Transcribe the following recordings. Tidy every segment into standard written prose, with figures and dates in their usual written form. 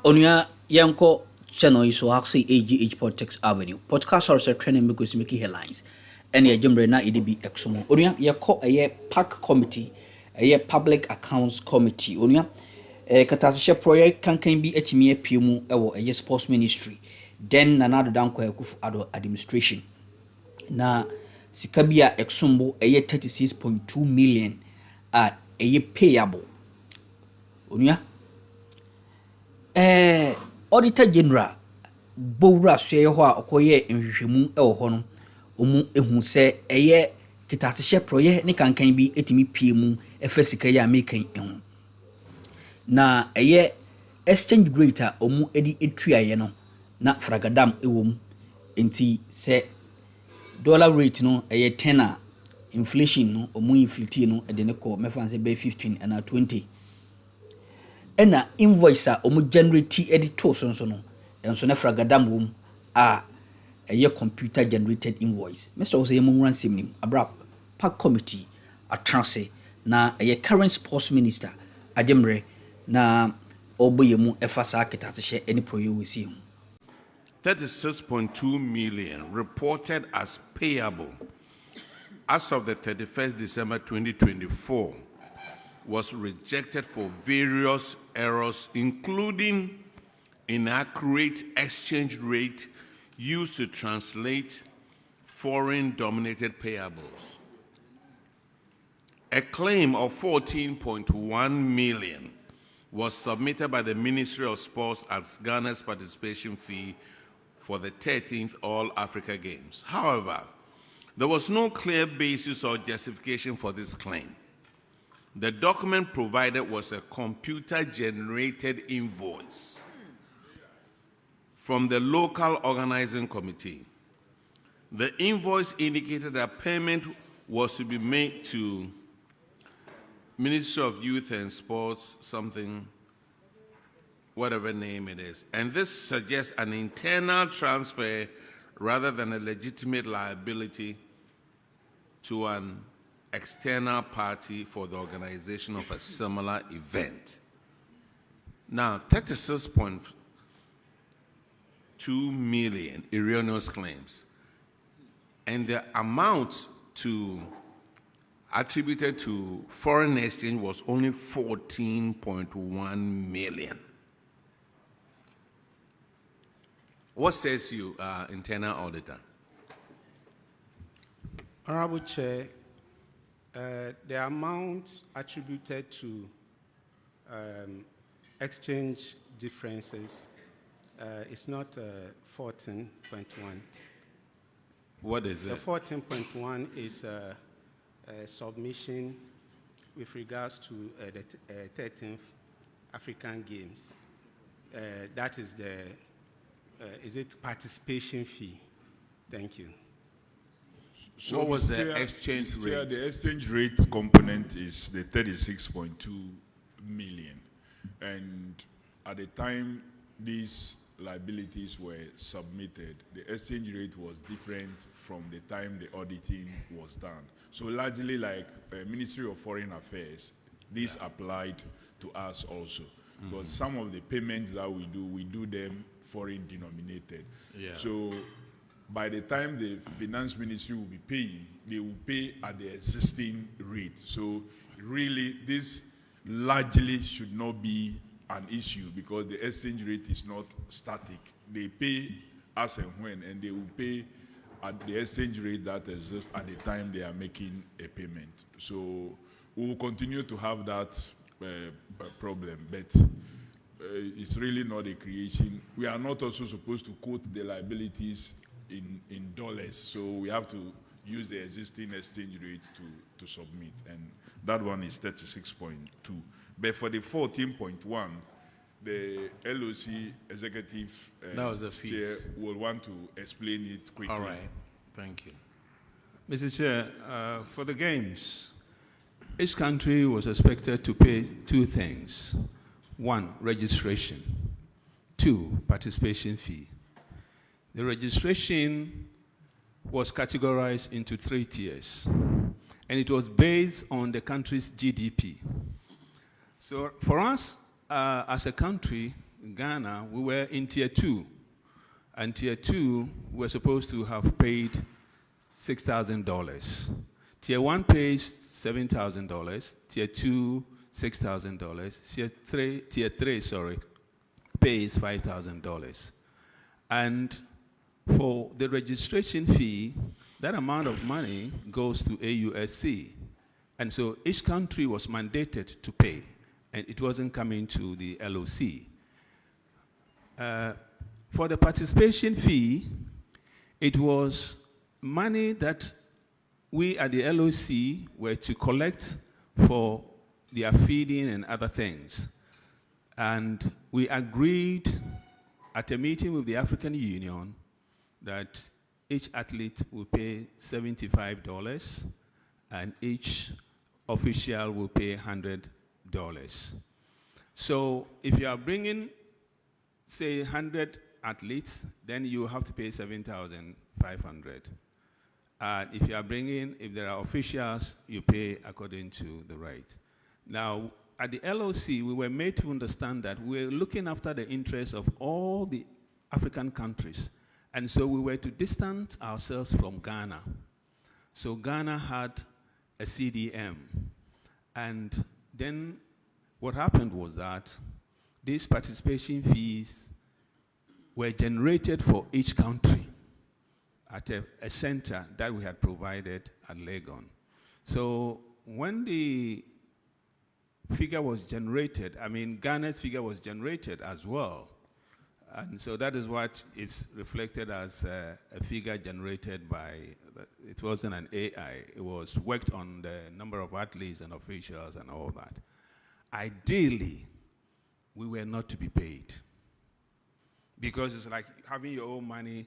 Onya Yanko channel is so actually AGH Politics Avenue. Podcast are training because making headlines. And your jumbre na EDB exum. Onya Yako a PAC committee, a public accounts committee. Onya Katasha project can be etime pimu a sports ministry. Then another danko yakuf ado administration. Na sikabia exumbo a 36.2 million at a payable. Onya Auditor General Bowra share ho a okoye nhwehwemu e wo ho no omu ehu se eye kitasehye proye ne kankan bi etimi pie mu efasika ya mekan ehu na eye exchange rate a omu edi etuaye no na fragadam ewom enti se dollar rate no eye 10 a inflation no omu inflate no ede ne ko mefa se be 15 and 20 ena invoice a omu generate editor so no enso na fragadam wom a eye computer generated invoice mr ose yemu ransem nim abra park committee atrase na eye current sports minister ajemre na oboyemu efasa akitase any proye we see 36.2 million reported as payable as of the 31st December 2024 was rejected for various errors, including inaccurate exchange rate used to translate foreign-dominated payables. A claim of 14.1 million was submitted by the Ministry of Sports as Ghana's participation fee for the 13th All Africa Games. However, there was no clear basis or justification for this claim. The document provided was a computer-generated invoice from the local organizing committee. The invoice indicated that payment was to be made to Ministry of Youth and Sports, something, whatever name it is. And this suggests an internal transfer rather than a legitimate liability to an external party for the organization of a similar event. Now, 36.2 million erroneous claims, and the amount attributed to foreign exchange was only 14.1 million. What says you, internal auditor? Honorable Chair, the amount attributed to exchange differences is not 14.1. What is it? The 14.1 is a submission with regards to the 13th African Games. That is is it participation fee? Thank you. So what was the exchange rate? The exchange rate component is the 36.2 million. And at the time these liabilities were submitted, the exchange rate was different from the time the auditing was done. So largely like Ministry of Foreign Affairs, this applied to us also. Because some of the payments that we do them foreign denominated. Yeah. So by the time the finance ministry will be paying, they will pay at the existing rate. So really, this largely should not be an issue because the exchange rate is not static. They pay as and when, and they will pay at the exchange rate that exists at the time they are making a payment. So we will continue to have that problem, but it's really not a creation. We are not also supposed to quote the liabilities in dollars, so we have to use the existing exchange rate to submit, and that one is 36.2. But for the 14.1, the LOC executive chair will want to explain it quickly. All right, thank you. Mr. Chair, for the games, each country was expected to pay two things. One, registration. Two, participation fee. The registration was categorized into 3 tiers, and it was based on the country's GDP. So for us, as a country, Ghana, we were in Tier 2. And Tier 2, we're supposed to have paid $6,000. Tier 1 pays $7,000. Tier 2, $6,000. Tier 3, pays $5,000. And for the registration fee, that amount of money goes to AUSC. And so each country was mandated to pay, and it wasn't coming to the LOC. For the participation fee, it was money that we at the LOC were to collect for their feeding and other things. And we agreed at a meeting with the African Union that each athlete will pay $75 and each official will pay $100. So if you are bringing, say, 100 athletes, then you have to pay $7,500. And if you are bringing, if there are officials, you pay according to the rate. Now, at the LOC, we were made to understand that we're looking after the interests of all the African countries. And so we were to distance ourselves from Ghana. So Ghana had a CDM. And then what happened was that these participation fees were generated for each country at a center that we had provided at Legon. So when the figure was generated, I mean, Ghana's figure was generated as well. And so that is what is reflected as a figure generated by, it wasn't an AI, it was worked on the number of athletes and officials and all that. Ideally, we were not to be paid, because it's like having your own money.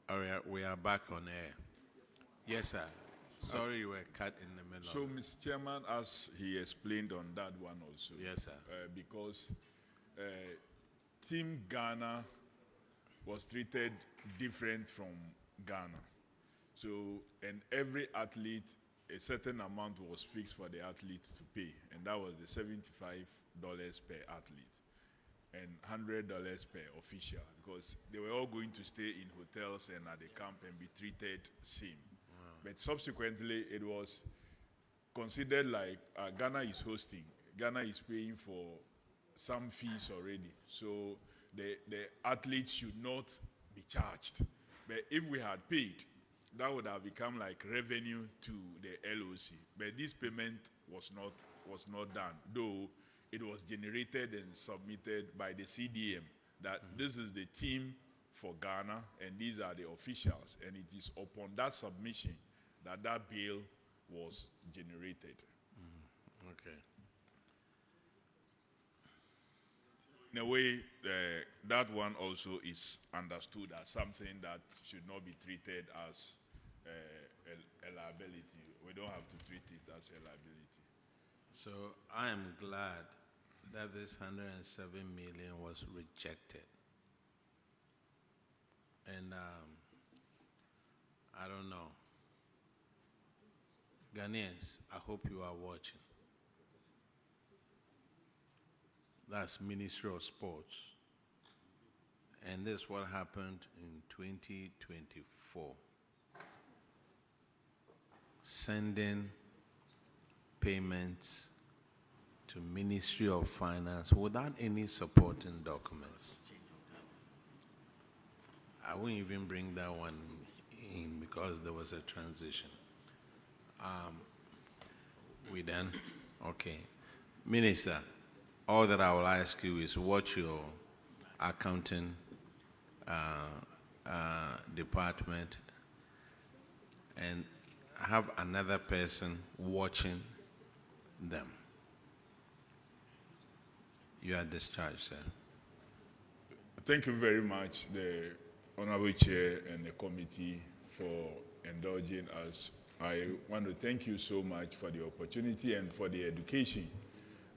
All right, we are back on air. Yes, sir. Sorry you were cut in the middle. So, Mr. Chairman, as he explained on that one also. Yes, sir. Because Team Ghana was treated different from Ghana. So, and every athlete, a certain amount was fixed for the athlete to pay, and that was the $75 per athlete and $100 per official, because they were all going to stay in hotels and at the camp and be treated same. Wow. But subsequently, it was considered like Ghana is hosting. Ghana is paying for some fees already, so the athletes should not be charged. But if we had paid, that would have become like revenue to the LOC. But this payment was not done, though it was generated and submitted by the CDM that this is the team for Ghana and these are the officials, and it is upon that submission that that bill was generated. Okay. In a way, that one also is understood as something that should not be treated as a liability. We don't have to treat it as a liability. So I am glad that this 107 million was rejected. And I don't know. Ghanaians, I hope you are watching. That's Ministry of Sports. And this is what happened in 2024. Sending payments to Ministry of Finance without any supporting documents. I won't even bring that one in because there was a transition. We done? Okay. Minister, all that I will ask you is watch your accounting department and have another person watching them. You are discharged, sir. Thank you very much, the Honorable Chair and the committee, for indulging us. I want to thank you so much for the opportunity and for the education,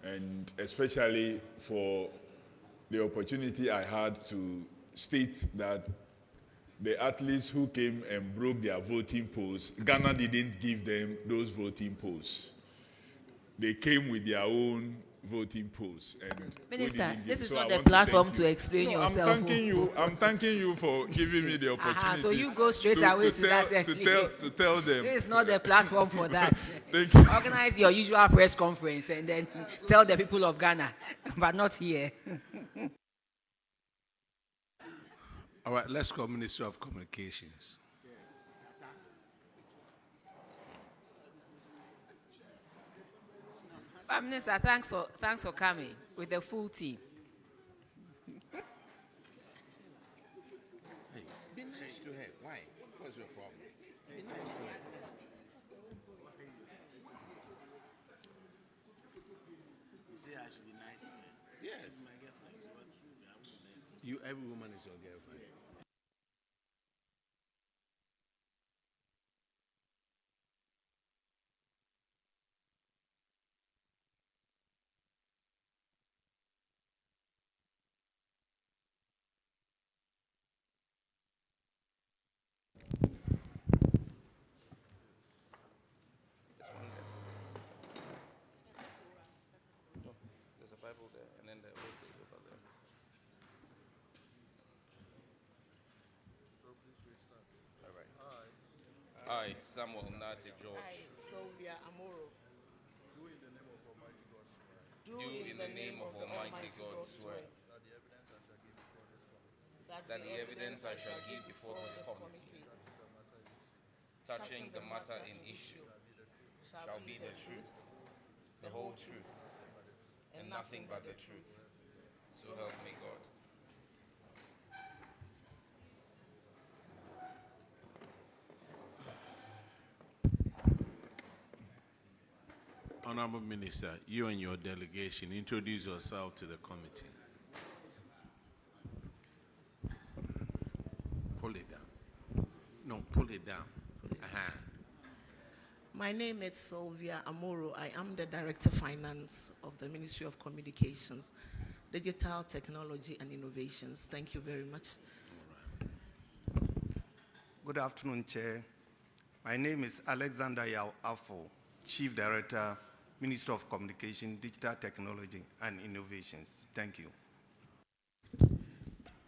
and especially for the opportunity I had to state that the athletes who came and broke their voting polls, Ghana didn't give them those voting polls. They came with their own voting polls. And Minister, this is not the platform to explain yourself. I'm thanking you for giving me the opportunity. So you go straight away to that. To tell them. This is not the platform for that. Thank you. Organize your usual press conference and then tell the people of Ghana, but not here. All right, let's go Ministry of Communications. Prime Minister, thanks for coming with the full team. Hey, be nice to her. Why? What's your problem? Be nice to her. You say I should be nice to her. Yes. My girlfriend is what You, every woman is your girlfriend. There's a Bible there, and then the whole thing over there. All right. I, Samuel Nati George, I, Sylvia Amoro. do in the name of Almighty God swear that the evidence I shall give before this committee touching the matter in issue shall be the truth, the whole truth, and nothing but the truth. So help me God. Honorable Minister, you and your delegation, introduce yourself to the committee. Pull it down. it down. My name is Sylvia Amoro. I am the Director Finance of the Ministry of Communications, Digital Technology and Innovations. Thank you very much. Good afternoon, Chair. My name is Alexander Yao Afo, Chief Director, Ministry of Communication, Digital Technology and Innovations. Thank you.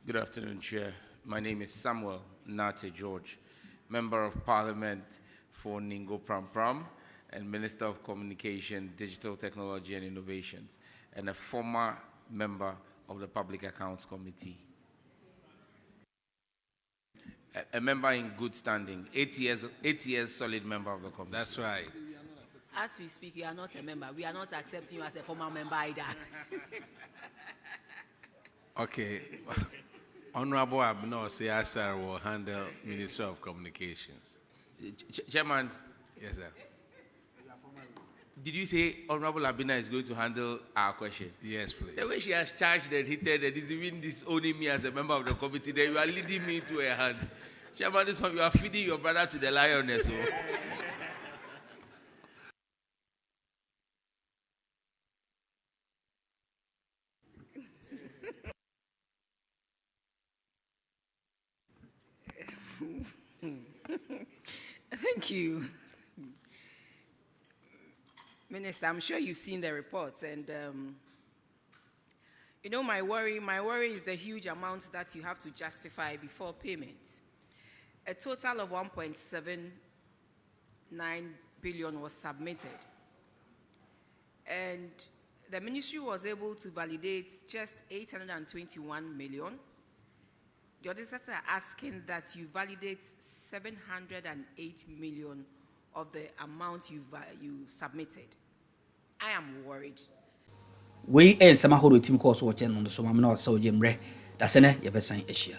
Good afternoon, Chair. My name is Samuel Nate George, Member of Parliament for Ningo Pram Pram and Minister of Communication, Digital Technology and Innovations, and a former member of the Public Accounts Committee. A member in good standing, 8 years solid member of the committee. That's right. As we speak, you are not a member. We are not accepting you as a former member either. Okay. Honorable Abner Siyasar will handle Ministry of Communications. Chairman. Yes, sir. Did you say Honorable Abina is going to handle our question? Yes, please. The way she has charged and hitted and is even disowning me as a member of the committee, then you are leading me into her hands. Chairman, this one, you are feeding your brother to the lioness. Thank you. Minister, I'm sure you've seen the reports, and you know my worry is the huge amount that you have to justify before payment. A total of 1.79 billion was submitted, and the ministry was able to validate just 821 million. The auditors are asking that you validate 708 million of the amount you submitted. I am worried. We and some who team course watching on the Somamino Sojem Re, that's an Eversign Asia.